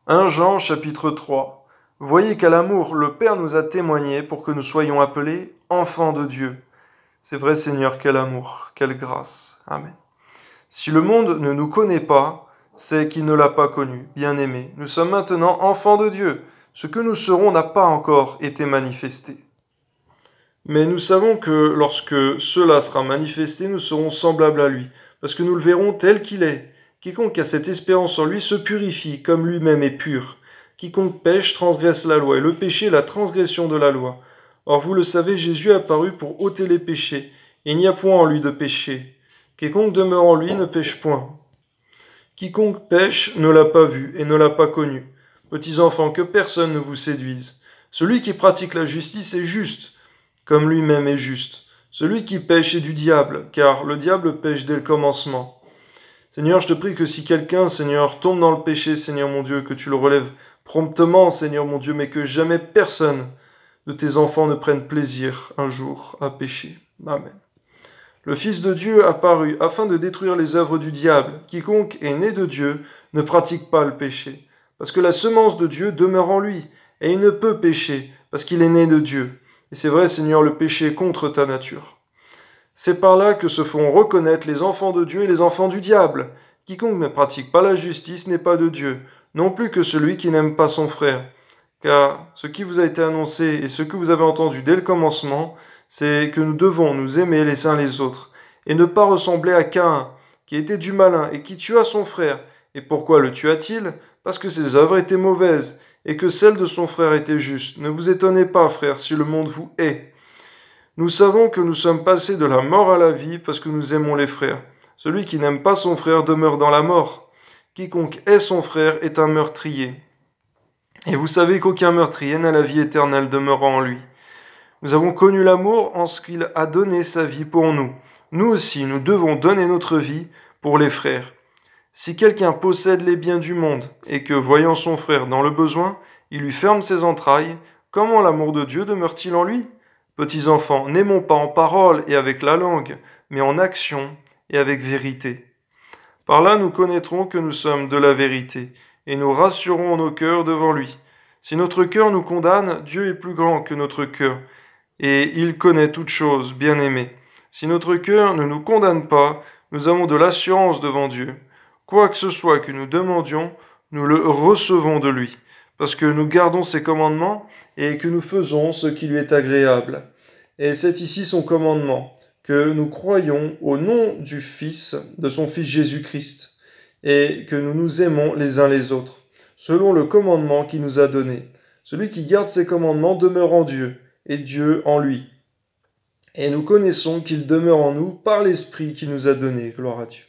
1 Jean chapitre 3. Voyez qu'à l'amour le Père nous a témoigné pour que nous soyons appelés enfants de Dieu. C'est vrai Seigneur, quel amour, quelle grâce. Amen. Si le monde ne nous connaît pas, c'est qu'il ne l'a pas connu. Bien-aimés, nous sommes maintenant enfants de Dieu. Ce que nous serons n'a pas encore été manifesté. Mais nous savons que lorsque cela sera manifesté, nous serons semblables à lui, parce que nous le verrons tel qu'il est. Quiconque a cette espérance en lui se purifie, comme lui-même est pur. Quiconque pêche transgresse la loi, et le péché est la transgression de la loi. Or vous le savez, Jésus est apparu pour ôter les péchés, et il n'y a point en lui de péché. Quiconque demeure en lui ne pêche point. Quiconque pêche ne l'a pas vu et ne l'a pas connu. Petits enfants, que personne ne vous séduise. Celui qui pratique la justice est juste, comme lui-même est juste. Celui qui pêche est du diable, car le diable pêche dès le commencement. Seigneur, je te prie que si quelqu'un, Seigneur, tombe dans le péché, Seigneur mon Dieu, que tu le relèves promptement, Seigneur mon Dieu, mais que jamais personne de tes enfants ne prenne plaisir un jour à pécher. Amen. Le Fils de Dieu apparut afin de détruire les œuvres du diable. Quiconque est né de Dieu ne pratique pas le péché, parce que la semence de Dieu demeure en lui, et il ne peut pécher, parce qu'il est né de Dieu. Et c'est vrai, Seigneur, le péché est contre ta nature. C'est par là que se font reconnaître les enfants de Dieu et les enfants du diable. Quiconque ne pratique pas la justice n'est pas de Dieu, non plus que celui qui n'aime pas son frère. Car ce qui vous a été annoncé et ce que vous avez entendu dès le commencement, c'est que nous devons nous aimer les uns les autres, et ne pas ressembler à Caïn, qui était du malin et qui tua son frère. Et pourquoi le tua-t-il? Parce que ses œuvres étaient mauvaises, et que celles de son frère étaient justes. Ne vous étonnez pas, frères, si le monde vous hait. Nous savons que nous sommes passés de la mort à la vie parce que nous aimons les frères. Celui qui n'aime pas son frère demeure dans la mort. Quiconque hait son frère est un meurtrier. Et vous savez qu'aucun meurtrier n'a la vie éternelle demeurant en lui. Nous avons connu l'amour en ce qu'il a donné sa vie pour nous. Nous aussi, nous devons donner notre vie pour les frères. Si quelqu'un possède les biens du monde et que, voyant son frère dans le besoin, il lui ferme ses entrailles, comment l'amour de Dieu demeure-t-il en lui? Petits enfants, n'aimons pas en parole et avec la langue, mais en action et avec vérité. Par là, nous connaîtrons que nous sommes de la vérité, et nous rassurons nos cœurs devant lui. Si notre cœur nous condamne, Dieu est plus grand que notre cœur, et il connaît toutes choses, bien-aimés. Si notre cœur ne nous condamne pas, nous avons de l'assurance devant Dieu. Quoi que ce soit que nous demandions, nous le recevons de lui, parce que nous gardons ses commandements et que nous faisons ce qui lui est agréable. Et c'est ici son commandement, que nous croyons au nom du Fils, de son Fils Jésus-Christ, et que nous nous aimons les uns les autres, selon le commandement qu'il nous a donné. Celui qui garde ses commandements demeure en Dieu, et Dieu en lui. Et nous connaissons qu'il demeure en nous par l'Esprit qu'il nous a donné. Gloire à Dieu.